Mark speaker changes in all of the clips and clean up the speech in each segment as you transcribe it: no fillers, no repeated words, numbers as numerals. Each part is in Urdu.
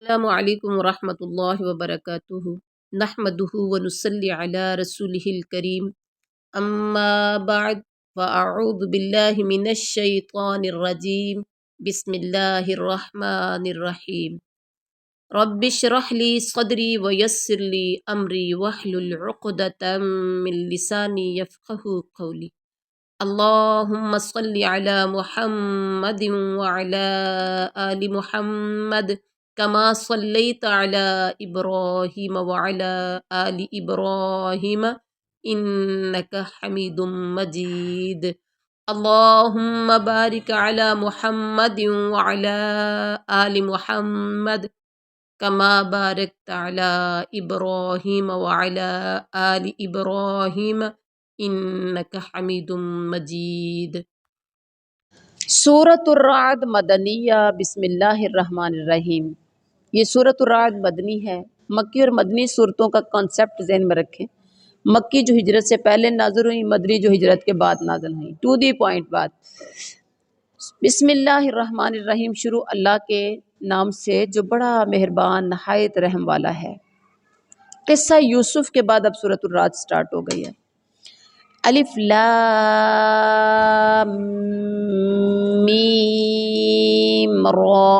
Speaker 1: السلام علیکم ورحمۃ اللہ وبرکاتہ نحمدہ ونصلی علی رسولہ الکریم اما بعد فاعوذ باللہ من الشیطان الرجیم بسم اللہ الرحمن الرحیم رب اشرح لی صدری ویسر لی امری واحلل عقدۃ من لسانی یفقہوا قولی اللہم صل علی محمد وعلی آل محمد کما صلیت علی ابراہیم وعلی آل ابراہیم انک حمید مجید اللہم بارک علی محمد وعلی آل محمد کما بارکت علی ابراہیم وعلی آل ابراہیم انک حمید مجید۔
Speaker 2: سورۃ الرعد مدنیہ۔ بسم اللہ الرحمن الرحیم۔ یہ سورۃ الرعد مدنی ہے۔ مکی اور مدنی صورتوں کا کانسیپٹ ذہن میں رکھیں۔ مکی جو ہجرت سے پہلے نازل ہوئی، مدنی جو ہجرت کے بعد نازل ہوئی۔ ٹو دی پوائنٹ بات۔ بسم اللہ الرحمن الرحیم، شروع اللہ کے نام سے جو بڑا مہربان نہایت رحم والا ہے۔ قصہ یوسف کے بعد اب سورۃ الرعد سٹارٹ ہو گئی ہے۔ الف لام میم را۔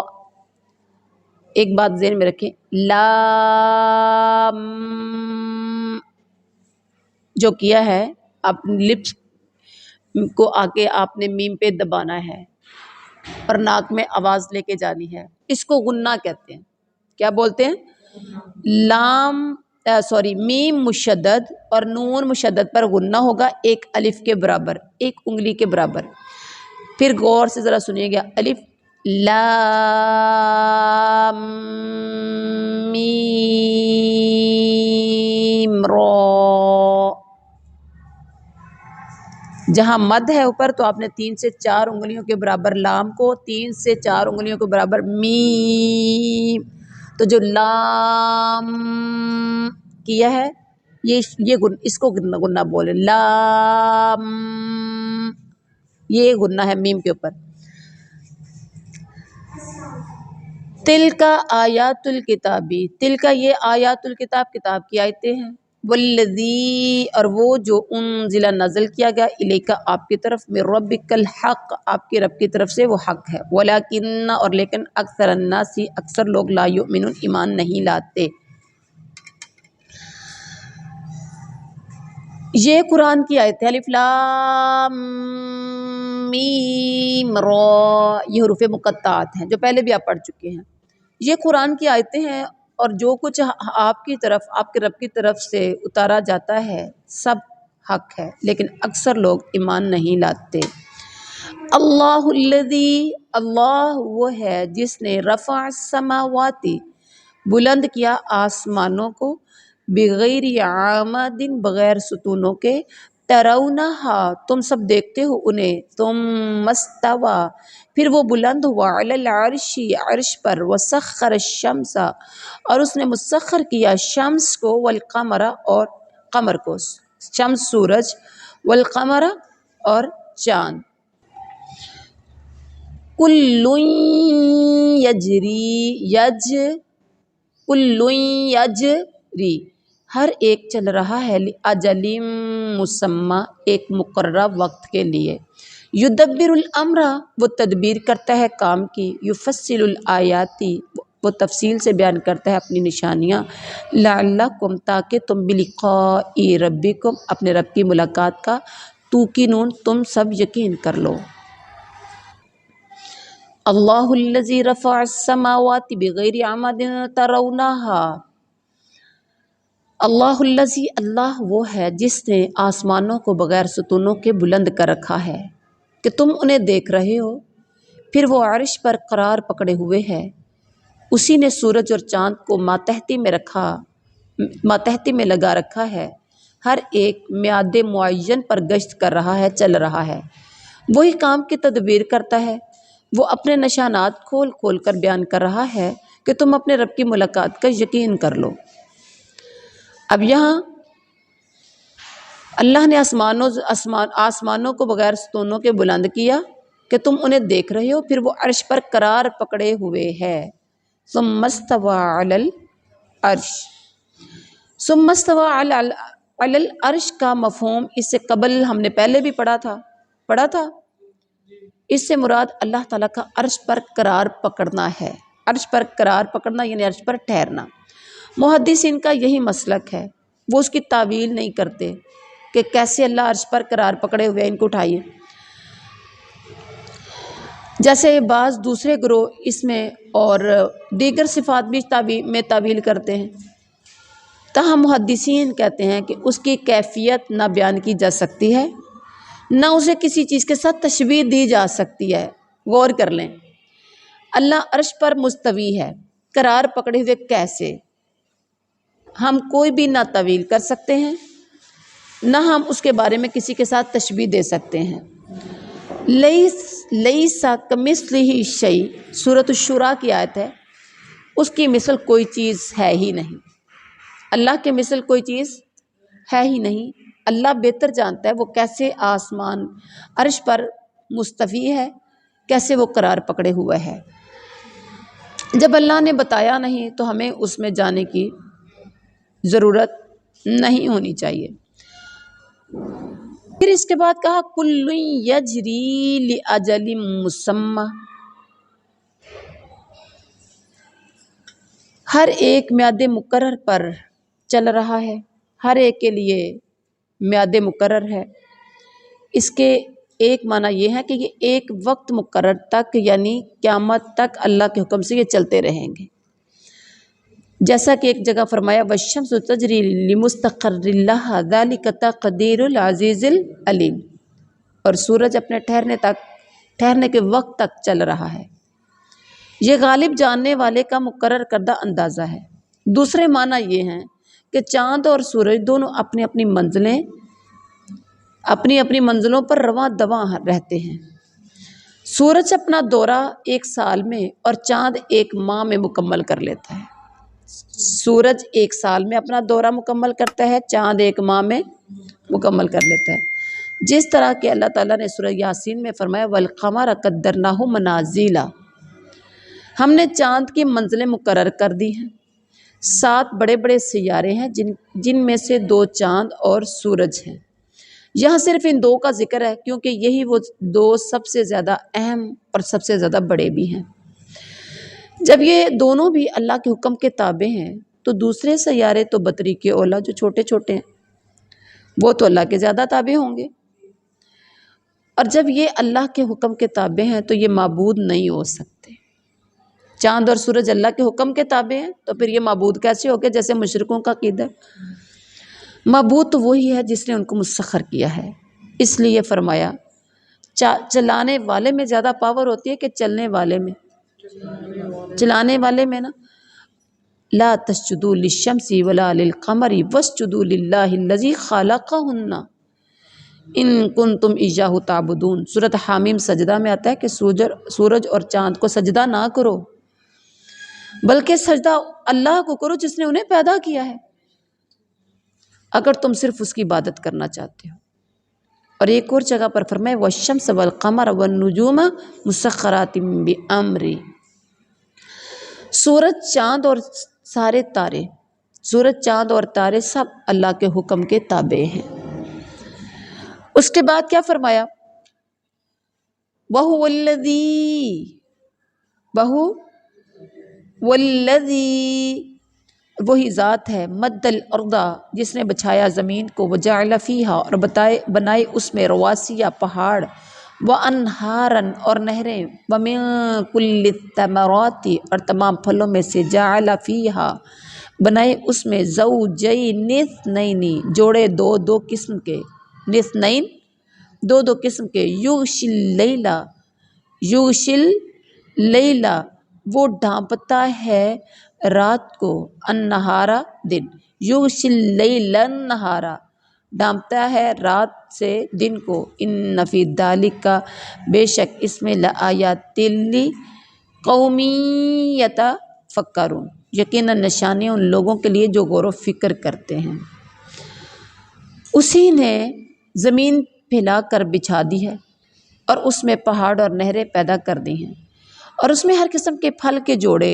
Speaker 2: ایک بات ذہن میں رکھیں، لام جو کیا ہے آپ لپس کو آگے آپ نے میم پہ دبانا ہے اور ناک میں آواز لے کے جانی ہے۔ اس کو غنہ کہتے ہیں۔ کیا بولتے ہیں؟ میم مشدد اور نون مشدد پر غنہ ہوگا، ایک الف کے برابر، ایک انگلی کے برابر۔ پھر غور سے ذرا سنیے گا، الف لام میم را۔ جہاں مد ہے اوپر تو آپ نے 3 سے 4 انگلیوں کے برابر لام کو، 3 سے 4 انگلیوں کے برابر میم، تو جو لام کیا ہے یہ اس کو غنہ بولے، لام، یہ غنہ ہے میم کے اوپر۔ تل کا آیات الکتابی، تل کا یہ آیات الکتاب، کتاب کی آیتیں ہیں۔ والذی، اور وہ جو انزل نازل کیا گیا، الیکا آپ کی طرف، من ربک الحق آپ کے رب کی طرف سے وہ حق ہے، ولکن اور لیکن اکثر الناس اکثر لوگ لا یؤمنون ایمان نہیں لاتے۔ یہ قرآن کی آیت ہے، الف لام میم را، یہ حروف مقطعات ہیں جو پہلے بھی آپ پڑھ چکے ہیں۔ یہ قرآن کی آیتیں ہیں اور جو کچھ آپ کی طرف، آپ کے رب کی طرف سے اتارا جاتا ہے سب حق ہے، لیکن اکثر لوگ ایمان نہیں لاتے۔ اللہ الذی، اللہ وہ ہے جس نے رفع السماوات بلند کیا آسمانوں کو، بغیر عامد بغیر ستونوں کے، ترونہا تم سب دیکھتے ہو انہیں، ثم استوی پھر وہ بلند ہوا، علی العرش عرش پر، وسخر الشمس اور اس نے مسخر کیا شمس کو، والقمر اور قمر کو، شمس سورج، والقمر اور چاند، کل یجری کل یجری ہر ایک چل رہا ہے، لاجل مسمی ایک مقررہ وقت کے لیے، یدبر الامر وہ تدبیر کرتا ہے کام کی، یفصل الآیات وہ تفصیل سے بیان کرتا ہے اپنی نشانیاں، لعلکم تاکہ تم بلقاء ربکم اپنے رب کی ملاقات کا، توقنون تم سب یقین کر لو۔ اللہ الذی رفع السماوات بغیر عمد ترونہا، اللہ الذی اللہ وہ ہے جس نے آسمانوں کو بغیر ستونوں کے بلند کر رکھا ہے کہ تم انہیں دیکھ رہے ہو، پھر وہ عرش پر قرار پکڑے ہوئے ہے، اسی نے سورج اور چاند کو ماتحتی میں رکھا، ماتحتی میں لگا رکھا ہے، ہر ایک میعاد معین پر گشت کر رہا ہے، چل رہا ہے، وہی کام کی تدبیر کرتا ہے، وہ اپنے نشانات کھول کھول کر بیان کر رہا ہے کہ تم اپنے رب کی ملاقات کا یقین کر لو۔ اب یہاں اللہ نے آسمانوں کو بغیر ستونوں کے بلند کیا کہ تم انہیں دیکھ رہے ہو، پھر وہ عرش پر قرار پکڑے ہوئے ہے، ثم استوى علی العرش۔ ثم استوى علی العرش کا مفہوم اس سے قبل ہم نے پہلے بھی پڑھا تھا۔ اس سے مراد اللہ تعالیٰ کا عرش پر قرار پکڑنا ہے۔ عرش پر قرار پکڑنا یعنی عرش پر ٹھہرنا۔ محدثین کا یہی مسلک ہے، وہ اس کی تعویل نہیں کرتے کہ کیسے اللہ عرش پر قرار پکڑے ہوئے، ان کو اٹھائیے۔ جیسے بعض دوسرے گروہ اس میں اور دیگر صفات بھی تعویل کرتے ہیں، تاہم محدثین کہتے ہیں کہ اس کی کیفیت نہ بیان کی جا سکتی ہے، نہ اسے کسی چیز کے ساتھ تشبیہ دی جا سکتی ہے۔ غور کر لیں، اللہ عرش پر مستوی ہے، قرار پکڑے ہوئے کیسے؟ ہم کوئی بھی نہ تعویل کر سکتے ہیں، نہ ہم اس کے بارے میں کسی کے ساتھ تشبیہ دے سکتے ہیں۔ لیس کمثلہ شیء، سورۃ الشورى کی آیت ہے، اس کی مثل کوئی چیز ہے ہی نہیں۔ اللہ کے مثل کوئی چیز ہے ہی نہیں۔ اللہ بہتر جانتا ہے وہ کیسے آسمان عرش پر مستوی ہے، کیسے وہ قرار پکڑے ہوئے ہے۔ جب اللہ نے بتایا نہیں تو ہمیں اس میں جانے کی ضرورت نہیں ہونی چاہیے۔ پھر اس کے بعد کہا کل یجری لاجل مسمی، ہر ایک میعاد مقرر پر چل رہا ہے، ہر ایک کے لیے میعاد مقرر ہے۔ اس کے ایک معنی یہ ہے کہ یہ ایک وقت مقرر تک یعنی قیامت تک اللہ کے حکم سے یہ چلتے رہیں گے۔ جیسا کہ ایک جگہ فرمایا والشمس تجری لمستقر لها ذلك تقدیر العزیز العلیم، اور سورج اپنے ٹھہرنے کے وقت تک چل رہا ہے، یہ غالب جاننے والے کا مقرر کردہ اندازہ ہے۔ دوسرے معنی یہ ہیں کہ چاند اور سورج دونوں اپنی منزلوں پر رواں دواں رہتے ہیں۔ سورج اپنا دورہ ایک سال میں اور چاند ایک ماہ میں مکمل کر لیتا ہے۔ سورج ایک سال میں اپنا دورہ مکمل کرتا ہے، چاند ایک ماہ میں مکمل کر لیتا ہے۔ جس طرح کہ اللہ تعالیٰ نے سورہ یاسین میں فرمایا وَالْقَمَرَ قَدَّرْنَاهُ مَنَازِلَ، ہم نے چاند کی منزلیں مقرر کر دی ہیں۔ 7 بڑے بڑے سیارے ہیں جن میں سے 2 چاند اور سورج ہیں۔ یہاں صرف ان 2 کا ذکر ہے کیونکہ یہی وہ 2 سب سے زیادہ اہم اور سب سے زیادہ بڑے بھی ہیں۔ جب یہ دونوں بھی اللہ کے حکم کے تابع ہیں تو دوسرے سیارے تو بطریق اولیٰ جو چھوٹے چھوٹے ہیں وہ تو اللہ کے زیادہ تابع ہوں گے، اور جب یہ اللہ کے حکم کے تابع ہیں تو یہ معبود نہیں ہو سکتے۔ چاند اور سورج اللہ کے حکم کے تابع ہیں تو پھر یہ معبود کیسے ہو گئے؟ جیسے مشرکوں کا عقیدہ ہے، معبود تو وہی ہے جس نے ان کو مسخر کیا ہے۔ اس لیے فرمایا چلانے والے میں زیادہ پاور ہوتی ہے کہ چلنے والے میں؟ چلانے والے میں نا۔ لا تسجدوا للشمس ولا للقمر واسجدوا للہ الذی خلقہن ان کنتم ایاہ تعبدون۔ سورۃ حامیم سجدہ میں آتا ہے کہ سورج اور چاند کو سجدہ نہ کرو بلکہ سجدہ اللہ کو کرو جس نے انہیں پیدا کیا ہے، اگر تم صرف اس کی عبادت کرنا چاہتے ہو۔ اور ایک اور جگہ پر فرمائے والشمس والقمر والنجوم مسخرات بامری، سورج چاند اور تارے سب اللہ کے حکم کے تابع ہیں۔ اس کے بعد کیا فرمایا وہی ذات ہے مد الارض جس نے بچھایا زمین کو، وجعل فیہا اور بنائے اس میں رواسیہ پہاڑ، وانہارن اور نہریں، ومن کل الثمرات اور تمام پھلوں میں سے، جعل فیہا بنائے اس میں، زوجین اثنین جوڑے دو قسم کے، اثنین دو قسم کے، یغشی اللیل وہ ڈھانپتا ہے رات کو، النہارا دن، یغشی اللیل النہارا ڈھانپتا ہے رات سے دن کو، ان فی ذالک بے شک اس میں لآیات لقوم یتفکرون یقیناً نشانی ان لوگوں کے لیے جو غور و فکر کرتے ہیں۔ اسی نے زمین پھیلا کر بچھا دی ہے اور اس میں پہاڑ اور نہریں پیدا کر دی ہیں، اور اس میں ہر قسم کے پھل کے جوڑے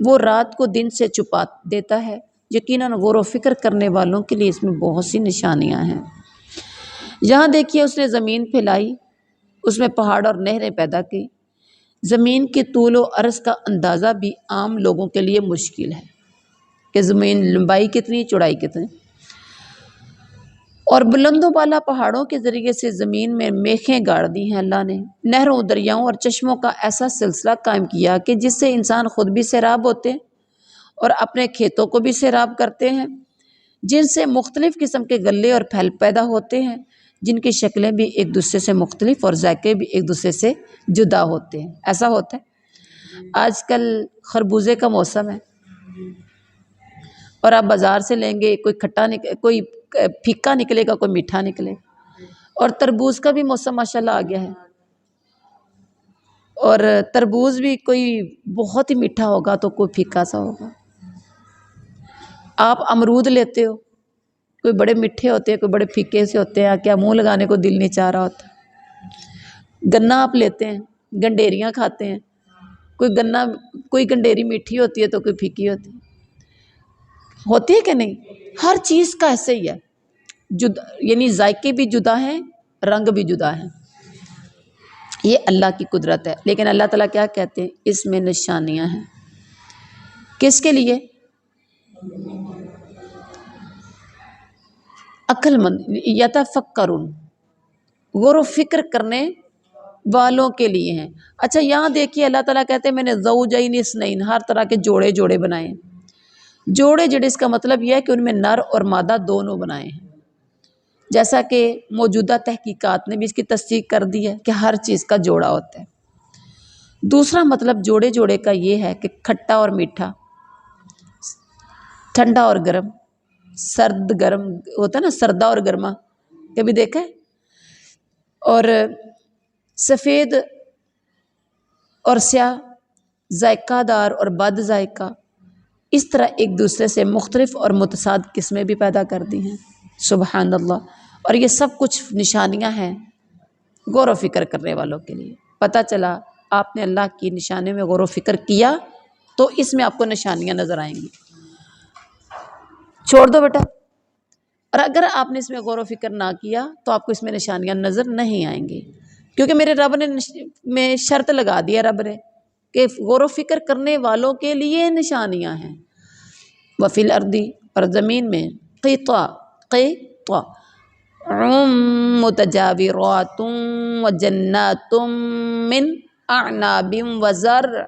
Speaker 2: وہ رات کو دن سے چھپا دیتا ہے۔ یقیناً غور و فکر کرنے والوں کے لیے اس میں بہت سی نشانیاں ہیں۔ یہاں دیکھیے اس نے زمین پھیلائی، اس میں پہاڑ اور نہریں پیدا کی۔ زمین کے طول و عرض کا اندازہ بھی عام لوگوں کے لیے مشکل ہے کہ زمین لمبائی کتنی، چوڑائی کتنی، اور بلند و بالا پہاڑوں کے ذریعے سے زمین میں میخیں گاڑ دی ہیں اللہ نے۔ نہروں، دریاؤں اور چشموں کا ایسا سلسلہ قائم کیا کہ جس سے انسان خود بھی سیراب ہوتے ہیں اور اپنے کھیتوں کو بھی سیراب کرتے ہیں، جن سے مختلف قسم کے غلے اور پھل پیدا ہوتے ہیں، جن کی شکلیں بھی ایک دوسرے سے مختلف اور ذائقے بھی ایک دوسرے سے جدا ہوتے ہیں۔ ایسا ہوتا ہے آج کل خربوزے کا موسم ہے اور آپ بازار سے لیں گے، کوئی کھٹا کوئی پھیکا نکلے گا، کوئی میٹھا نکلے گا، اور تربوز کا بھی موسم ماشاءاللہ آ گیا ہے، اور تربوز بھی کوئی بہت ہی میٹھا ہوگا تو کوئی پھیکا سا ہوگا۔ آپ امرود لیتے ہو، کوئی بڑے میٹھے ہوتے ہیں، کوئی بڑے پھیکے سے ہوتے ہیں، کیا منہ لگانے کو دل نہیں چاہ رہا ہوتا۔ گنا آپ لیتے ہیں، گنڈیریاں کھاتے ہیں، کوئی گنڈیری میٹھی ہوتی ہے تو کوئی پھیکی ہوتی ہے کہ نہیں؟ ہر چیز کا ایسے ہی ہے، یعنی ذائقے بھی جدا ہیں، رنگ بھی جدا ہیں۔ یہ اللہ کی قدرت ہے، لیکن اللہ تعالیٰ کیا کہتے ہیں؟ اس میں نشانیاں ہیں۔ کس کے لیے؟ عقل مند، یتفکرون، غور و فکر کرنے والوں کے لیے ہیں۔ اچھا یہاں دیکھیے اللہ تعالیٰ کہتے ہیں میں نے زوجین اثنین، ہر طرح کے جوڑے جوڑے بنائے ہیں۔ جوڑے جوڑے اس کا مطلب یہ ہے کہ ان میں نر اور مادہ دونوں بنائے ہیں، جیسا کہ موجودہ تحقیقات نے بھی اس کی تصدیق کر دی ہے کہ ہر چیز کا جوڑا ہوتا ہے۔ دوسرا مطلب جوڑے جوڑے کا یہ ہے کہ کھٹا اور میٹھا، ٹھنڈا اور گرم، سرد گرم ہوتا ہے نا، سردا اور گرما، کبھی دیکھا ہے؟ اور سفید اور سیاہ، ذائقہ دار اور بد ذائقہ، اس طرح ایک دوسرے سے مختلف اور متضاد قسمیں بھی پیدا کر دی ہیں۔ سبحان اللہ۔ اور یہ سب کچھ نشانیاں ہیں غور و فکر کرنے والوں کے لیے۔ پتہ چلا آپ نے اللہ کی نشانیوں میں غور و فکر کیا تو اس میں آپ کو نشانیاں نظر آئیں گی۔ چھوڑ دو بیٹا، اور اگر آپ نے اس میں غور و فکر نہ کیا تو آپ کو اس میں نشانیاں نظر نہیں آئیں گی، کیونکہ میرے رب نے میں شرط لگا دیا، رب نے، کہ غور و فکر کرنے والوں کے لیے نشانیاں ہیں۔ وفی الارض، اور زمین میں، قطع متجاورات وجنات من اعناب وزرع،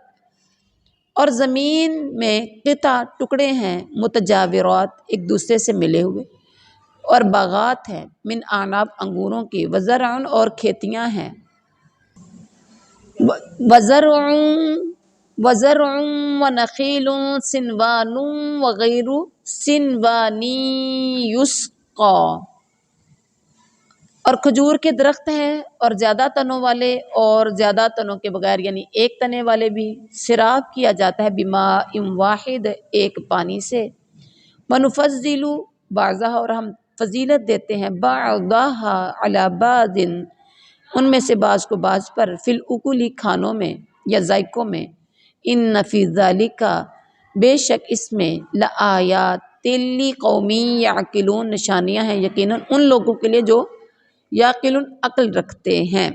Speaker 2: اور زمین میں قطع ٹکڑے ہیں، متجاورات ایک دوسرے سے ملے ہوئے، اور باغات ہیں، من اعناب انگوروں کی، وزرع اور کھیتیاں ہیں، وزرع ونخیل سنوان وغیر سنوان یسقا، اور کھجور کے درخت ہیں، اور زیادہ تنوں والے اور زیادہ تنوں کے بغیر، یعنی ایک تنے والے بھی، سیراب کیا جاتا ہے بماء واحد، ایک پانی سے، ونفضل بعضها، اور ہم فضیلت دیتے ہیں، بعضها علی بعض، ان میں سے بعض کو بعض پر، فی الاکل کھانوں میں یا ذائقوں میں، ان فی ذالک، بے شک اس میں، لآیات لقوم یعقلون، نشانیاں ہیں یقیناً ان لوگوں کے لیے جو یعقلون عقل رکھتے ہیں۔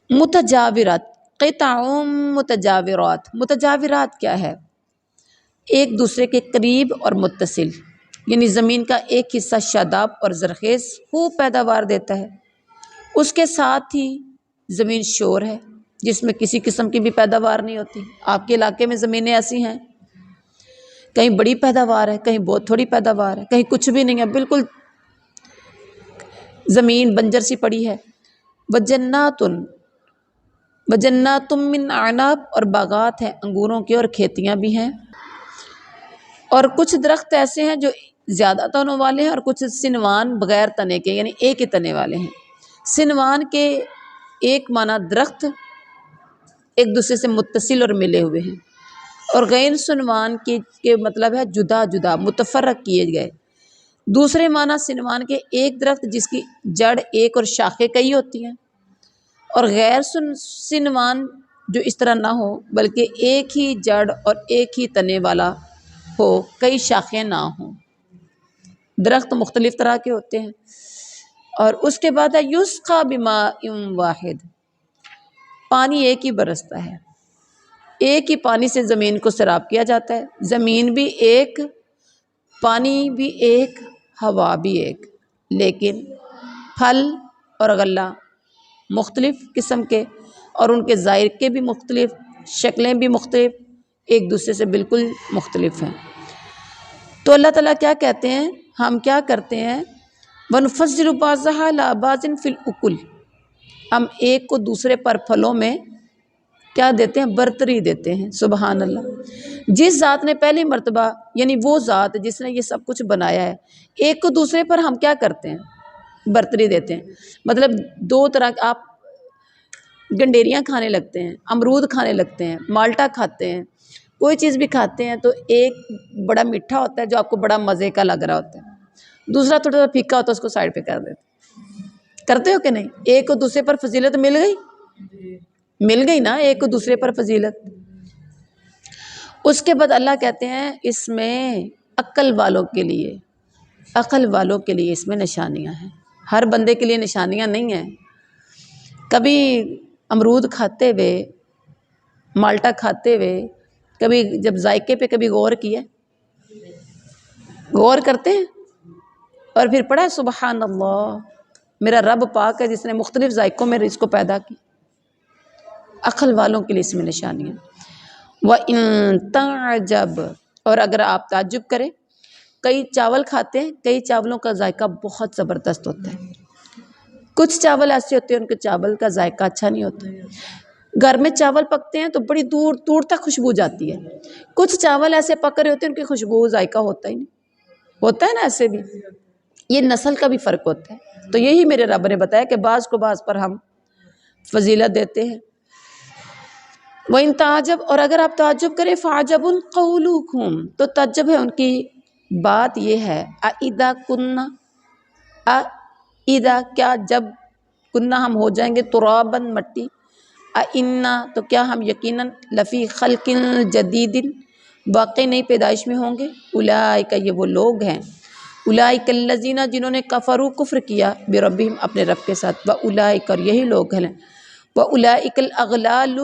Speaker 2: متجاورات، قطع متجاورات، متجاورات کیا ہے؟ ایک دوسرے کے قریب اور متصل، یعنی زمین کا ایک حصہ شاداب اور زرخیز خوب پیداوار دیتا ہے، اس کے ساتھ ہی زمین شور ہے جس میں کسی قسم کی بھی پیداوار نہیں ہوتی۔ آپ کے علاقے میں زمینیں ایسی ہیں، کہیں بڑی پیداوار ہے، کہیں بہت تھوڑی پیداوار ہے، کہیں کچھ بھی نہیں ہے، بالکل زمین بنجر سی پڑی ہے۔ وجنات من اعناب، اور باغات ہیں انگوروں کے، اور کھیتیاں بھی ہیں، اور کچھ درخت ایسے ہیں جو زیادہ تنوں والے ہیں، اور کچھ سنوان بغیر تنے کے، یعنی ایک ہی تنے والے ہیں۔ سنوان کے ایک معنی درخت ایک دوسرے سے متصل اور ملے ہوئے ہیں، اور غیر سنوان کے مطلب ہے جدا جدا، متفرق کیے گئے۔ دوسرے معنی سنوان کے ایک درخت جس کی جڑ ایک اور شاخیں کئی ہوتی ہیں، اور غیر سنوان جو اس طرح نہ ہو بلکہ ایک ہی جڑ اور ایک ہی تنے والا ہو، کئی شاخیں نہ ہوں۔ درخت مختلف طرح کے ہوتے ہیں۔ اور اس کے بعد ہے یسقا بماء واحد، پانی ایک ہی برستا ہے، ایک ہی پانی سے زمین کو سیراب کیا جاتا ہے، زمین بھی ایک، پانی بھی ایک، ہوا بھی ایک، لیکن پھل اور غلہ مختلف قسم کے اور ان کے ذائقے بھی مختلف، شکلیں بھی مختلف، ایک دوسرے سے بالکل مختلف ہیں۔ تو اللہ تعالیٰ کیا کہتے ہیں، ہم کیا کرتے ہیں، وَنُفَضِّلُ بَعْضَهَا عَلَىٰ بَعْضٍ فِي الْأُكُلِ، ہم ایک کو دوسرے پر پھلوں میں کیا دیتے ہیں، برتری دیتے ہیں۔ سبحان اللہ، جس ذات نے پہلی مرتبہ، یعنی وہ ذات جس نے یہ سب کچھ بنایا ہے، ایک کو دوسرے پر ہم کیا کرتے ہیں، برتری دیتے ہیں۔ مطلب دو طرح، آپ گنڈیریاں کھانے لگتے ہیں، امرود کھانے لگتے ہیں، مالٹا کھاتے ہیں، کوئی چیز بھی کھاتے ہیں تو ایک بڑا میٹھا ہوتا ہے جو آپ کو بڑا مزے کا لگ رہا ہوتا ہے، دوسرا تھوڑا سا پھیکا ہوتا ہے، اس کو سائڈ پہ کر دیتے ہیں۔ کرتے ہو کہ نہیں؟ ایک کو دوسرے پر فضیلت مل گئی، مل گئی نا، ایک کو دوسرے پر فضیلت۔ اس کے بعد اللہ کہتے ہیں اس میں عقل والوں کے لیے، عقل والوں کے لیے اس میں نشانیاں ہیں، ہر بندے کے لیے نشانیاں نہیں ہیں۔ کبھی امرود کھاتے ہوئے، مالٹا کھاتے ہوئے، کبھی جب ذائقے پہ کبھی غور کیا، غور کرتے ہیں اور پھر پڑھا سبحان اللہ، میرا رب پاک ہے جس نے مختلف ذائقوں میں اس کو پیدا کی۔ عقل والوں کے لیے اس میں نشانیاں۔ وَإِن تَعْجَبْ، اور اگر آپ تعجب کریں، کئی چاول کھاتے ہیں، کئی چاولوں کا ذائقہ بہت زبردست ہوتا ہے، کچھ چاول ایسے ہوتے ہیں ان کے چاول کا ذائقہ اچھا نہیں ہوتا، گھر میں چاول پکتے ہیں تو بڑی دور دور تک خوشبو جاتی ہے، کچھ چاول ایسے پک رہے ہوتے ہیں ان کی خوشبو ذائقہ ہوتا ہی نہیں، ہوتا ہے نا ایسے بھی، یہ نسل کا بھی فرق ہوتا ہے۔ تو یہی میرے رب نے بتایا کہ بعض کو بعض پر ہم فضیلت دیتے ہیں۔ وَإِن تَعْجَبْ، اور اگر آپ تعجب کریں، فَعَجَبٌ قَوْلُكُمْ، تو تعجب ہے ان کی بات یہ ہے، اِذَا كُنَّا، اِذَا کیا، جب، کننا ہم ہو جائیں گے، تُرَابًا مٹی، اِنَّا تو کیا ہم یقیناً، لفی خلق جدید واقعی نئی پیدائش میں ہوں گے، اولئک یہ وہ لوگ ہیں، اولئک الذین جنہوں نے کفروا کفر کیا، بربہم اپنے رب کے ساتھ، واولئک اور یہی لوگ ہیں، واولئک الاغلال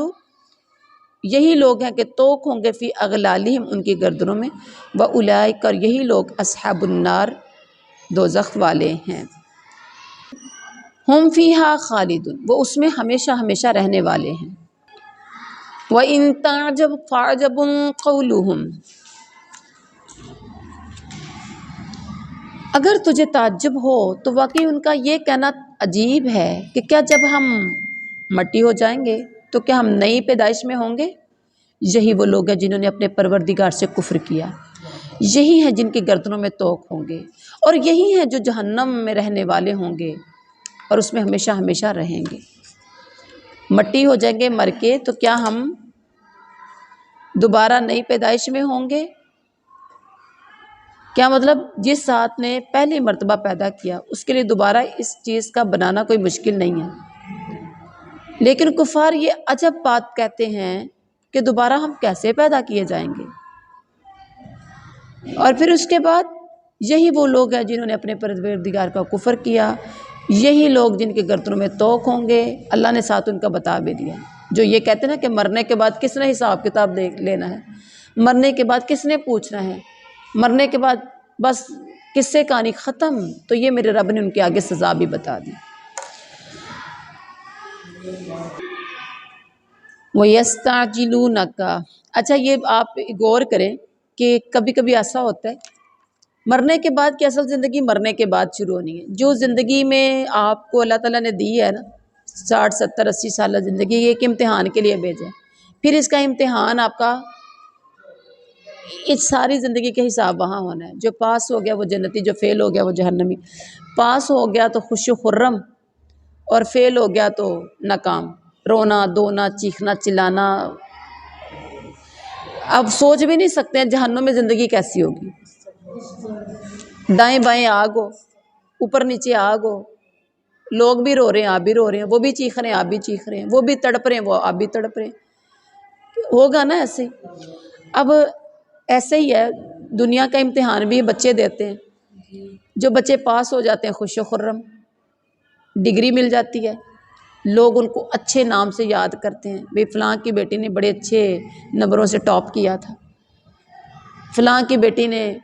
Speaker 2: یہی لوگ ہیں کہ توق ہوں گے، فی اغلالہم ان کی گردنوں میں، واولئک اور یہی لوگ اصحاب النار دوزخ والے ہیں، ہم فیہا خالدون وہ اس میں ہمیشہ ہمیشہ رہنے والے ہیں۔ وَإِن تَعْجَبْ فَعَجَبٌ قَوْلُهُمْ، اگر تجھے تعجب ہو تو واقعی ان کا یہ کہنا عجیب ہے کہ کیا جب ہم مٹی ہو جائیں گے تو کیا ہم نئی پیدائش میں ہوں گے؟ یہی وہ لوگ ہیں جنہوں نے اپنے پروردگار سے کفر کیا، یہی ہیں جن کی گردنوں میں توق ہوں گے، اور یہی ہیں جو جہنم میں رہنے والے ہوں گے اور اس میں ہمیشہ ہمیشہ رہیں گے۔ مٹی ہو جائیں گے مر کے تو کیا ہم دوبارہ نئی پیدائش میں ہوں گے؟ کیا مطلب جس ذات نے پہلی مرتبہ پیدا کیا اس کے لیے دوبارہ اس چیز کا بنانا کوئی مشکل نہیں ہے، لیکن کفار یہ عجب بات کہتے ہیں کہ دوبارہ ہم کیسے پیدا کیے جائیں گے؟ اور پھر اس کے بعد یہی وہ لوگ ہیں جنہوں نے اپنے پروردگار کا کفر کیا، یہی لوگ جن کے گردنوں میں توق ہوں گے۔ اللہ نے ساتھ ان کا بتا بھی دیا، جو یہ کہتے ہیں نا کہ مرنے کے بعد کس نے حساب کتاب لینا ہے، مرنے کے بعد کس نے پوچھنا ہے، مرنے کے بعد بس قصے کہانی ختم، تو یہ میرے رب نے ان کے آگے سزا بھی بتا دی۔ وَيَسْتَعْجِلُونَكَ، اچھا یہ آپ غور کریں کہ کبھی کبھی ایسا ہوتا ہے مرنے کے بعد کی اصل زندگی مرنے کے بعد شروع ہونی ہے، جو زندگی میں آپ کو اللہ تعالیٰ نے دی ہے نا 60 70 80 سالہ زندگی، یہ ایک امتحان کے لیے بھیجا ہے، پھر اس کا امتحان آپ کا اس ساری زندگی کے حساب وہاں ہونا ہے، جو پاس ہو گیا وہ جنتی، جو فیل ہو گیا وہ جہنمی، پاس ہو گیا تو خوش و خرم اور فیل ہو گیا تو ناکام، رونا دھونا چیخنا چلانا، اب سوچ بھی نہیں سکتے ہیں جہنم میں زندگی کیسی ہوگی، دائیں بائیں آگ ہو، اوپر نیچے آگ ہو، لوگ بھی رو رہے ہیں، آپ بھی رو رہے ہیں، وہ بھی چیخ رہے ہیں، آپ بھی چیخ رہے ہیں، وہ بھی تڑپ رہے ہیں، وہ آپ بھی تڑپ رہے ہیں، ہوگا نا ایسے ہی۔ اب ایسے ہی ہے، دنیا کا امتحان بھی بچے دیتے ہیں، جو بچے پاس ہو جاتے ہیں خوش و خرم، ڈگری مل جاتی ہے، لوگ ان کو اچھے نام سے یاد کرتے ہیں، بھئی فلاں کی بیٹی نے بڑے اچھے نمبروں سے ٹاپ کیا تھا، فلاں کی بیٹی نے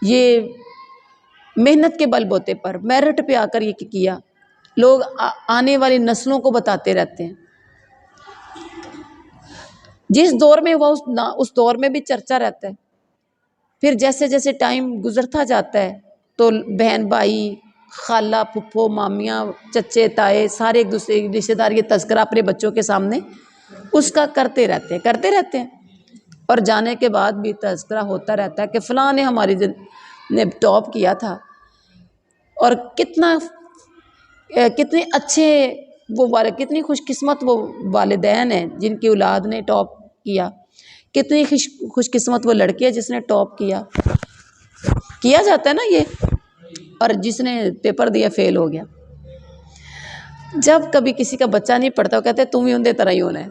Speaker 2: یہ محنت کے بل بوتے پر میرٹ پہ آ کر یہ کیا، لوگ آنے والی نسلوں کو بتاتے رہتے ہیں، جس دور میں وہ اس دور میں بھی چرچا رہتا ہے۔ پھر جیسے جیسے ٹائم گزرتا جاتا ہے تو بہن بھائی، خالہ پھپھو مامیاں چچے تائے سارے ایک دوسرے کی رشتہ دار یہ تذکرہ اپنے بچوں کے سامنے اس کا کرتے رہتے ہیں، اور جانے کے بعد بھی تذکرہ ہوتا رہتا ہے کہ فلاں نے ہماری نے ٹاپ کیا تھا، اور کتنے اچھے وہ کتنی خوش قسمت وہ والدین ہیں جن کی اولاد نے ٹاپ کیا، کتنی خوش قسمت وہ لڑکی ہے جس نے ٹاپ کیا جاتا ہے نا یہ، اور جس نے پیپر دیا فیل ہو گیا۔ جب کبھی کسی کا بچہ نہیں پڑھتا وہ کہتے ہیں تم ہی اندھے طرح ہی ہونا ہے،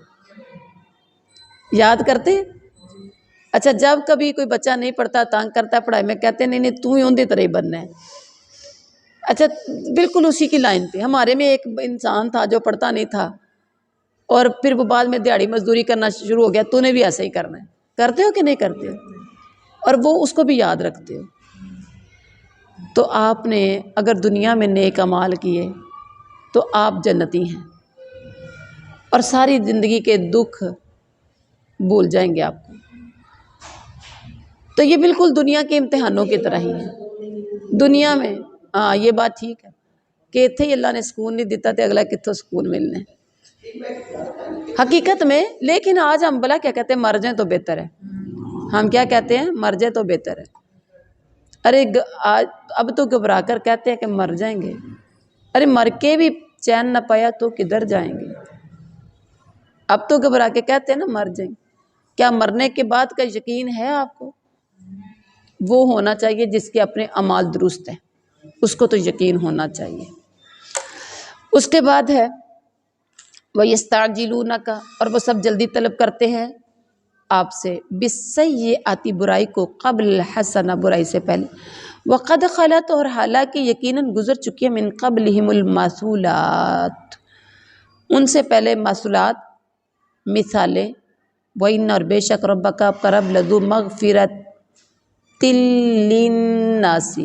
Speaker 2: یاد کرتے ہیں؟ اچھا جب کبھی کوئی بچہ نہیں پڑھتا، تانگ کرتا ہے پڑھائی میں، کہتے ہیں نہیں تم ہی اندھے طرح ہی بننا ہے۔ اچھا بالکل اسی کی لائن پہ ہمارے میں ایک انسان تھا جو پڑھتا نہیں تھا، اور پھر وہ بعد میں دیہڑی مزدوری کرنا شروع ہو گیا، تو نے بھی ایسا ہی کرنا ہے، کرتے ہو کہ نہیں کرتے ہو؟ اور وہ اس کو بھی یاد رکھتے ہو۔ تو آپ نے اگر دنیا میں نیک اعمال کیے تو آپ جنتی ہیں، اور ساری زندگی کے دکھ بھول جائیں گے آپ کو۔ تو یہ بالکل دنیا کے امتحانوں کی طرح ہی ہے دنیا میں۔ ہاں یہ بات ٹھیک ہے کہ اتنے ہی اللہ نے سکون نہیں دیتا تھے، اگلا کتوں سکون ملنے حقیقت میں۔ لیکن آج ہم بلا کیا کہتے ہیں، مر جائیں تو بہتر ہے۔ ہم کیا کہتے ہیں، مر جائیں تو بہتر ہے۔ ارے اب تو گھبرا کر کہتے ہیں کہ مر جائیں گے، ارے مر کے بھی چین نہ پایا تو کدھر جائیں گے۔ اب تو گھبرا کے کہتے ہیں نا مر جائیں، کیا مرنے کے بعد کا یقین ہے آپ کو؟ وہ ہونا چاہیے جس کے اپنے اعمال درست ہیں، اس کو تو یقین ہونا چاہیے۔ اس کے بعد ہے وَيَسْتَعْجِلُونَكَ، اور وہ سب جلدی طلب کرتے ہیں آپ سے، بِالسَّيِّئَةِ برائی کو، قبل الحسنہ برائی سے پہلے، وَقَدْ خَلَتْ اور حالانکہ یقیناً گزر چکی ہے، من قبلہم المثلات ان سے پہلے مثلات مثالیں، وَإِنَّ اور بے شک ربک آپ کا رب لذو مغفرۃ للناس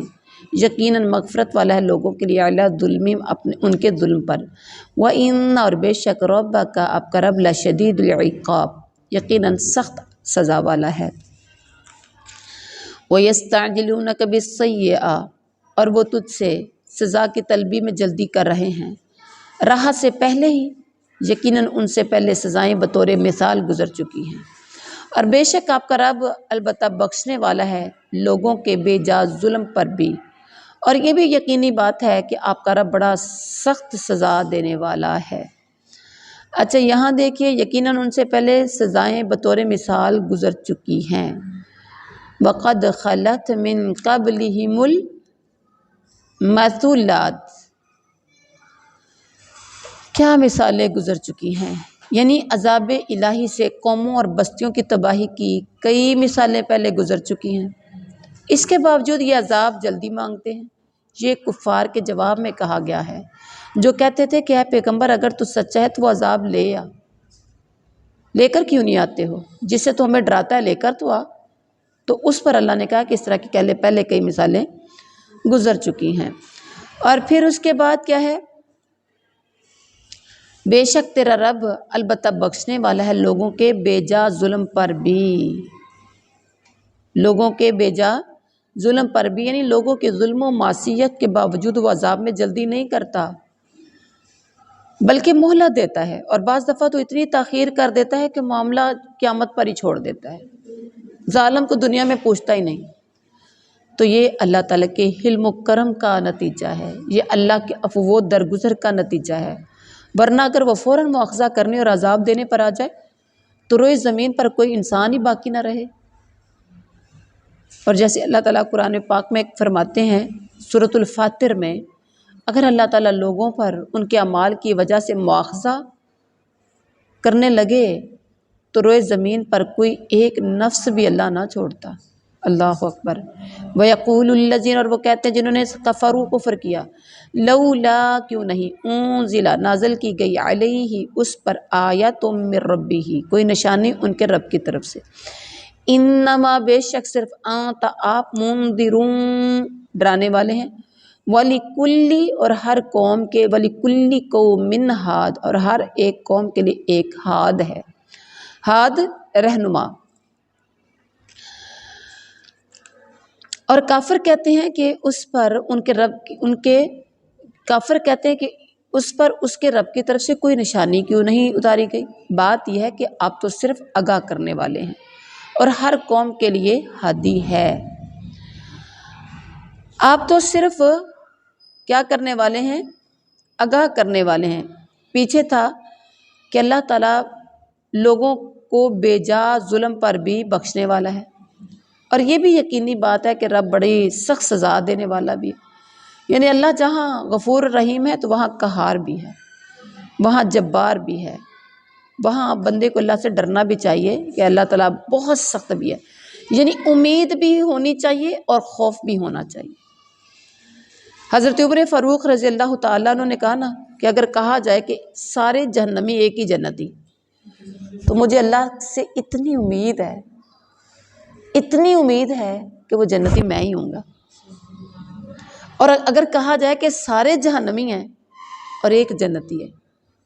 Speaker 2: یقیناً مغفرت والا ہے لوگوں کے لیے، علی ظلمہم ان کے ظلم پر، وَإِنَّ اور بے شک ربک آپ کا رب لشدید العقاب یقیناً سخت سزا والا ہے۔ وَيَسْتَعْجِلُونَكَ بِالسَّيِّئَةِ اور وہ تجھ سے سزا کی طلبی میں جلدی کر رہے ہیں، راہ سے پہلے ہی، یقیناً ان سے پہلے سزائیں بطور مثال گزر چکی ہیں، اور بے شک آپ کا رب البتہ بخشنے والا ہے لوگوں کے بے جا ظلم پر بھی، اور یہ بھی یقینی بات ہے کہ آپ کا رب بڑا سخت سزا دینے والا ہے۔ اچھا یہاں دیکھیے، یقیناً ان سے پہلے سزائیں بطور مثال گزر چکی ہیں، وَقَدْ خَلَتْ مِن قَبْلِهِمُ الْمَثُلَاتُ کیا مثالیں گزر چکی ہیں، یعنی عذاب الہی سے قوموں اور بستیوں کی تباہی کی کئی مثالیں پہلے گزر چکی ہیں، اس کے باوجود یہ عذاب جلدی مانگتے ہیں۔ یہ کفار کے جواب میں کہا گیا ہے جو کہتے تھے کہ اے پیغمبر اگر تو سچا ہے تو وہ عذاب لے کر کیوں نہیں آتے ہو، جس سے تو ہمیں ڈراتا ہے لے کر تو آ۔ تو اس پر اللہ نے کہا کہ اس طرح کی پہلے کئی مثالیں گزر چکی ہیں۔ اور پھر اس کے بعد کیا ہے، بے شک تیرا رب البتہ بخشنے والا ہے لوگوں کے بے جا ظلم پر بھی، لوگوں کے بے جا ظلم پر بھی، یعنی لوگوں کے ظلم و معصیت کے باوجود وہ عذاب میں جلدی نہیں کرتا بلکہ مہلت دیتا ہے، اور بعض دفعہ تو اتنی تاخیر کر دیتا ہے کہ معاملہ قیامت پر ہی چھوڑ دیتا ہے، ظالم کو دنیا میں پوچھتا ہی نہیں۔ تو یہ اللہ تعالیٰ کے حلم و کرم کا نتیجہ ہے، یہ اللہ کے عفو و درگزر کا نتیجہ ہے، ورنہ اگر وہ فوراً مواخذہ کرنے اور عذاب دینے پر آ جائے تو روئے زمین پر کوئی انسان ہی باقی نہ رہے۔ اور جیسے اللہ تعالیٰ قرآن پاک میں فرماتے ہیں سورۃ الفاتر میں، اگر اللہ تعالیٰ لوگوں پر ان کے اعمال کی وجہ سے مواخذہ کرنے لگے تو روئے زمین پر کوئی ایک نفس بھی اللہ نہ چھوڑتا۔ اللہ اکبر۔ وَيَقُولُ الَّذِينَ، اور وہ کہتے ہیں جنہوں نے کفروا کفر کیا، لولا کیوں نہیں، انزل نازل کی گئی، علیہ اس پر، آیۃ من ربہ کوئی نشانی ان کے رب کی طرف سے، انما بے شک صرف انت آپ، منذرون ڈرانے والے ہیں، وَلِكُلِّ اور ہر قوم کے، وَلِكُلِّ قَوْمٍ ہاد اور ہر ایک قوم کے لیے ایک ہاد ہے، ہاد رہنما۔ اور کافر کہتے ہیں کہ اس پر ان کے رب کافر کہتے ہیں کہ اس پر اس کے رب کی طرف سے کوئی نشانی کیوں نہیں اتاری گئی۔ بات یہ ہے کہ آپ تو صرف آگاہ کرنے والے ہیں اور ہر قوم کے لیے ہادی ہے۔ آپ تو صرف کیا کرنے والے ہیں، آگاہ کرنے والے ہیں۔ پیچھے تھا کہ اللہ تعالیٰ لوگوں کو بے جا ظلم پر بھی بخشنے والا ہے، اور یہ بھی یقینی بات ہے کہ رب بڑی سخت سزا دینے والا بھی ہے۔ یعنی اللہ جہاں غفور رحیم ہے تو وہاں قہار بھی ہے، وہاں جبار بھی ہے، وہاں بندے کو اللہ سے ڈرنا بھی چاہیے کہ اللہ تعالیٰ بہت سخت بھی ہے، یعنی امید بھی ہونی چاہیے اور خوف بھی ہونا چاہیے۔ حضرت عمر فاروق رضی اللہ تعالیٰ عنہ نے کہا نا کہ اگر کہا جائے کہ سارے جہنمی ایک ہی جنتی، تو مجھے اللہ سے اتنی امید ہے کہ وہ جنتی میں ہی ہوں گا، اور اگر کہا جائے کہ سارے جہنمی ہیں اور ایک جنتی ہے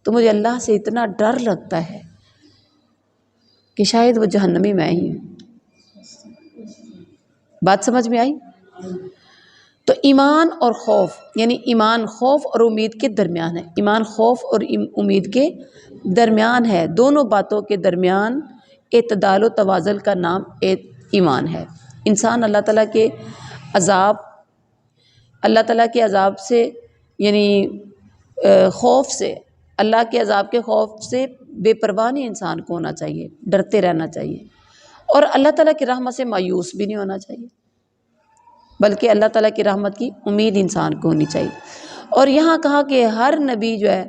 Speaker 2: تو مجھے اللہ سے اتنا ڈر لگتا ہے کہ شاید وہ جہنمی میں ہی ہوں۔ بات سمجھ میں آئی؟ تو ایمان اور خوف، یعنی ایمان خوف اور امید کے درمیان ہے، ایمان خوف اور امید کے درمیان ہے، دونوں باتوں کے درمیان اعتدال و توازن کا نام ایمان ہے۔ انسان اللہ تعالیٰ کے عذاب سے، یعنی خوف سے، اللہ کے عذاب کے خوف سے بے پرواہ نہیں انسان کو ہونا چاہیے، ڈرتے رہنا چاہیے، اور اللہ تعالیٰ کی رحمت سے مایوس بھی نہیں ہونا چاہیے، بلکہ اللہ تعالیٰ کی رحمت کی امید انسان کو ہونی چاہیے۔ اور یہاں کہا کہ ہر نبی جو ہے،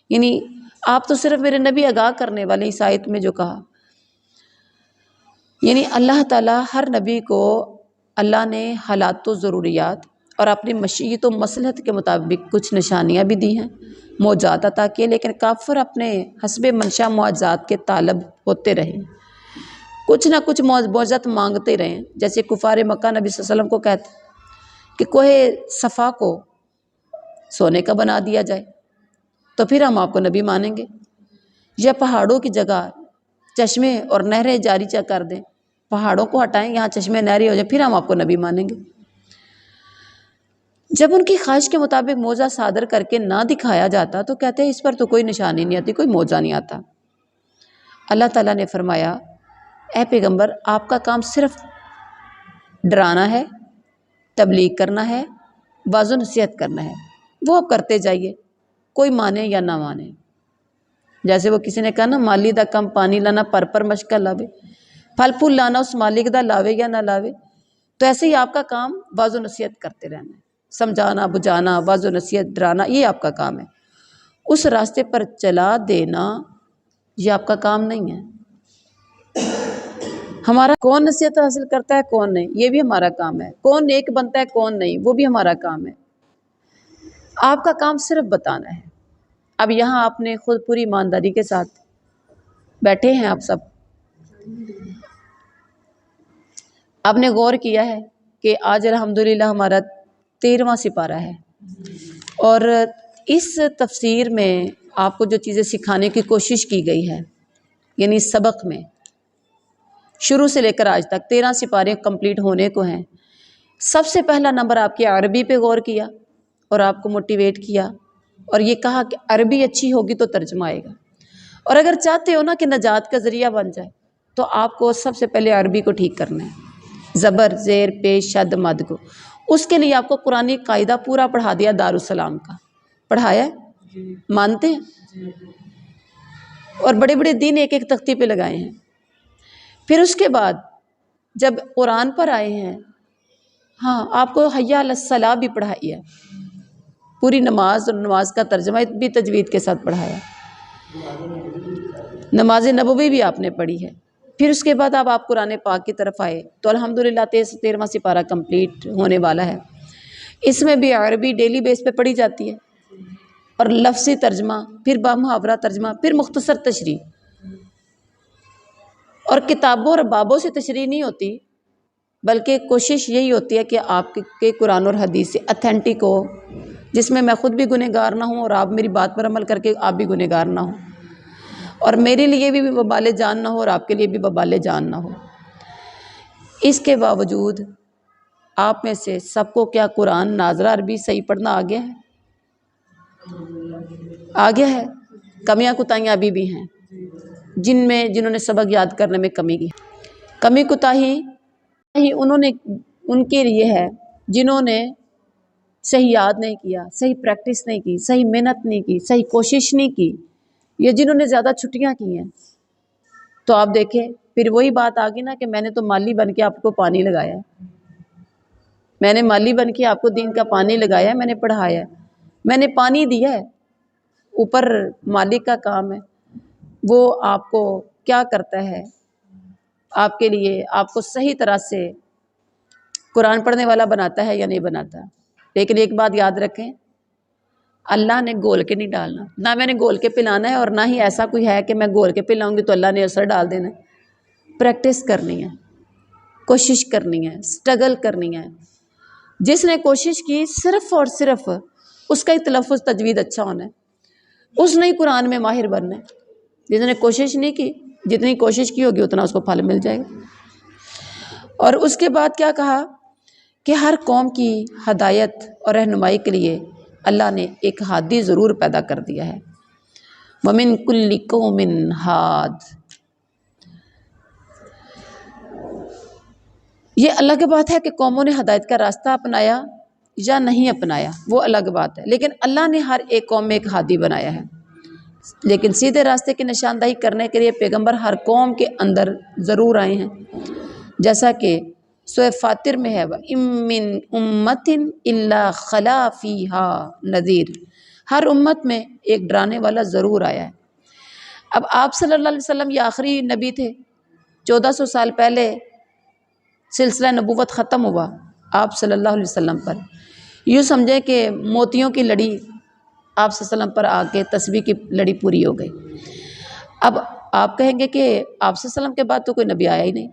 Speaker 2: یعنی آپ تو صرف میرے نبی آگاہ کرنے والے، اس آیت میں جو کہا، یعنی اللہ تعالیٰ ہر نبی کو اللہ نے حالات و ضروریات اور اپنی مشیت و مصلحت کے مطابق کچھ نشانیاں بھی دی ہیں، معجزات عطا کیے، لیکن کافر اپنے حسب منشا معجزات کے طالب ہوتے رہے، کچھ نہ کچھ معجزات مانگتے رہے، جیسے کفار مکہ نبی صلی اللہ علیہ وسلم کو کہتے کہ کوہ صفا کو سونے کا بنا دیا جائے تو پھر ہم آپ کو نبی مانیں گے، یا پہاڑوں کی جگہ چشمے اور نہریں جاری کر دیں، پہاڑوں کو ہٹائیں، یہاں چشمے نہریں ہو جائیں، پھر ہم آپ کو نبی مانیں گے۔ جب ان کی خواہش کے مطابق معجزہ صادر کر کے نہ دکھایا جاتا تو کہتے ہیں اس پر تو کوئی نشانی نہیں آتی، کوئی معجزہ نہیں آتا۔ اللہ تعالیٰ نے فرمایا، اے پیغمبر آپ کا کام صرف ڈرانا ہے، تبلیغ کرنا ہے، واعظ و نصیحت کرنا ہے، وہ آپ کرتے جائیے، کوئی مانے یا نہ مانے۔ جیسے وہ کسی نے کہا نا، مالی دا کم پانی لانا پر مشکل لاوے، پھل پھول لانا اس مالک دا لاوے یا نہ لاوے۔ تو ایسے ہی آپ کا کام واعظ و نصیحت کرتے رہنا ہے، سمجھانا بجھانا، واعظ و نصیحت ڈرانا، یہ آپ کا کام ہے۔ اس راستے پر چلا دینا یہ آپ کا کام نہیں ہے۔ ہمارا کون نصیحت حاصل کرتا ہے کون نہیں، یہ بھی ہمارا کام ہے، کون نیک بنتا ہے کون نہیں، وہ بھی ہمارا کام ہے۔ آپ کا کام صرف بتانا ہے۔ اب یہاں آپ نے خود پوری ایمانداری کے ساتھ بیٹھے ہیں، آپ سب آپ نے غور کیا ہے کہ آج الحمدللہ ہمارا 13واں سپارہ ہے، اور اس تفسیر میں آپ کو جو چیزیں سکھانے کی کوشش کی گئی ہے، یعنی سبق میں شروع سے لے کر آج تک 13 سپارے کمپلیٹ ہونے کو ہیں۔ سب سے پہلا نمبر آپ کی عربی پہ غور کیا اور آپ کو موٹیویٹ کیا، اور یہ کہا کہ عربی اچھی ہوگی تو ترجمہ آئے گا، اور اگر چاہتے ہو نا کہ نجات کا ذریعہ بن جائے تو آپ کو سب سے پہلے عربی کو ٹھیک کرنا ہے، زبر زیر پیش شد مد کو۔ اس کے لیے آپ کو قرآنی قاعدہ پورا پڑھا دیا، دارالسلام کا پڑھایا ہے، مانتے ہیں، اور بڑے بڑے دین ایک ایک تختی پہ لگائے ہیں۔ پھر اس کے بعد جب قرآن پر آئے ہیں، ہاں آپ کو حی علی الصلاۃ بھی پڑھائی ہے، پوری نماز اور نماز کا ترجمہ بھی تجوید کے ساتھ پڑھایا، نماز نبوی بھی آپ نے پڑھی ہے۔ پھر اس کے بعد آپ قرآن پاک کی طرف آئے تو الحمدللہ 13واں سپارہ کمپلیٹ ہونے والا ہے۔ اس میں بھی عربی ڈیلی بیس پہ پڑھی جاتی ہے، اور لفظی ترجمہ، پھر بامحاورہ ترجمہ، پھر مختصر تشریح، اور کتابوں اور بابوں سے تشریح نہیں ہوتی، بلکہ کوشش یہی ہوتی ہے کہ آپ کے قرآن اور حدیث سے اتھینٹک ہو، جس میں میں خود بھی گنہگار نہ ہوں اور آپ میری بات پر عمل کر کے آپ بھی گنہگار نہ ہوں، اور میرے لیے بھی وبال جان نہ ہو اور آپ کے لیے بھی وبال جان نہ ہو۔ اس کے باوجود آپ میں سے سب کو کیا قرآن ناظرہ عربی صحیح پڑھنا آ گیا ہے؟ آ گیا ہے؟ کمیاں کوتاہیاں ابھی بھی ہیں جنہوں نے سبق یاد کرنے میں کمی کی۔ کمی کوتاہی ان کے لیے ہے جنہوں نے صحیح یاد نہیں کیا، صحیح پریکٹس نہیں کی، صحیح محنت نہیں کی، صحیح کوشش نہیں کی، یا جنہوں نے زیادہ چھٹیاں کی ہیں۔ تو آپ دیکھیں پھر وہی بات آ گئی نا کہ میں نے تو مالی بن کے آپ کو پانی لگایا ہے، میں نے مالی بن کے آپ کو دین کا پانی لگایا ہے، میں نے پڑھایا ہے، میں نے پانی دیا ہے، اوپر مالک کا کام ہے وہ آپ کو کیا کرتا ہے، آپ کے لیے آپ کو صحیح طرح سے قرآن پڑھنے والا بناتا ہے یا نہیں بناتا۔ لیکن ایک بات یاد رکھیں، اللہ نے گول کے نہیں ڈالنا، نہ میں نے گول کے پلانا ہے، اور نہ ہی ایسا کوئی ہے کہ میں گول کے پلاؤں گی تو اللہ نے اثر ڈال دینا ہے۔ پریکٹس کرنی ہے، کوشش کرنی ہے، سٹرگل کرنی ہے۔ جس نے کوشش کی صرف اور صرف اس کا ہی تلفظ تجوید اچھا ہونا ہے، اس نے ہی قرآن میں ماہر بننا ہے۔ جس نے کوشش نہیں کی، جتنی کوشش کی ہوگی اتنا اس کو پھل مل جائے گا۔ اور اس کے بعد کیا کہا کہ ہر قوم کی ہدایت اور رہنمائی کے لیے اللہ نے ایک ہادی ضرور پیدا کر دیا ہے۔ وَمِن كُلِّ قَوْمٍ ہاد، یہ الگ بات ہے کہ قوموں نے ہدایت کا راستہ اپنایا یا نہیں اپنایا، وہ الگ بات ہے، لیکن اللہ نے ہر ایک قوم میں ایک ہادی بنایا ہے۔ لیکن سیدھے راستے کی نشاندہی کرنے کے لیے پیغمبر ہر قوم کے اندر ضرور آئے ہیں، جیسا کہ سورہ فاتر میں ہے وَإِن مِّنْ أُمَّةٍ إِلَّا خَلَا فِيهَا نَذِيرٌ، ہر امت میں ایک ڈرانے والا ضرور آیا ہے۔ اب آپ صلی اللہ علیہ وسلم یہ آخری نبی تھے، 1400 سال پہلے سلسلہ نبوت ختم ہوا آپ صلی اللہ علیہ وسلم پر۔ یوں سمجھیں کہ موتیوں کی لڑی آپ صلی اللہ علیہ وسلم پر آ کے تسبیح کی لڑی پوری ہو گئی۔ اب آپ کہیں گے کہ آپ صلی اللہ علیہ وسلم کے بعد تو کوئی نبی آیا ہی نہیں۔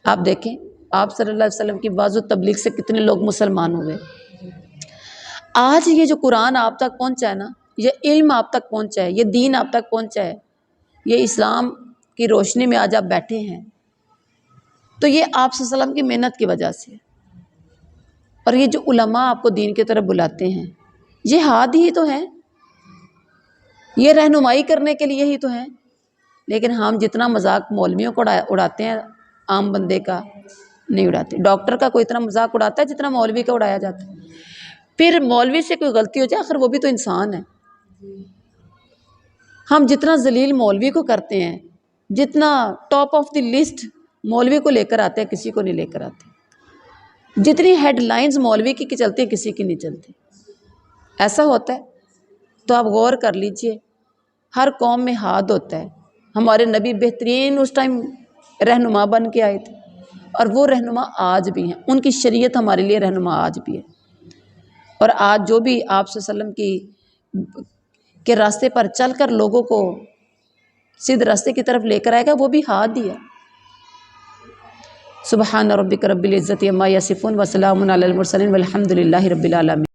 Speaker 2: آپ دیکھیں آپ صلی اللہ علیہ وسلم کی واضح تبلیغ سے کتنے لوگ مسلمان ہوئے۔ آج یہ جو قرآن آپ تک پہنچا ہے نا، یہ علم آپ تک پہنچا ہے، یہ دین آپ تک پہنچا ہے، یہ اسلام کی روشنی میں آج آپ بیٹھے ہیں، تو یہ آپ صلی اللہ علیہ وسلم کی محنت کی وجہ سے۔ اور یہ جو علماء آپ کو دین کی طرف بلاتے ہیں، یہ ہادی ہی تو ہیں، یہ رہنمائی کرنے کے لیے ہی تو ہیں۔ لیکن ہم جتنا مذاق مولویوں کو اڑاتے ہیں عام بندے کا نہیں اڑاتے۔ ڈاکٹر کا کوئی اتنا مذاق اڑاتا ہے جتنا مولوی کا اڑایا جاتا ہے۔ پھر مولوی سے کوئی غلطی ہو جائے، آخر وہ بھی تو انسان ہے۔ ہم جتنا ذلیل مولوی کو کرتے ہیں، جتنا ٹاپ آف دی لسٹ مولوی کو لے کر آتے ہیں، کسی کو نہیں لے کر آتے۔ جتنی ہیڈ لائنز مولوی کی چلتی ہیں کسی کی نہیں چلتی۔ ایسا ہوتا ہے تو آپ غور کر لیجئے، ہر قوم میں ہاد ہوتا ہے۔ ہمارے نبی بہترین اس ٹائم رہنما بن کے آئے تھے، اور وہ رہنما آج بھی ہیں، ان کی شریعت ہمارے لیے رہنما آج بھی ہے۔ اور آج جو بھی آپ صلی اللہ علیہ وسلم کے راستے پر چل کر لوگوں کو سیدھے راستے کی طرف لے کر آئے گا، وہ بھی ہادی ہے۔ سبحان ربک رب العزت عما یصفون وسلام علی المرسلین والحمد للہ رب العالمین۔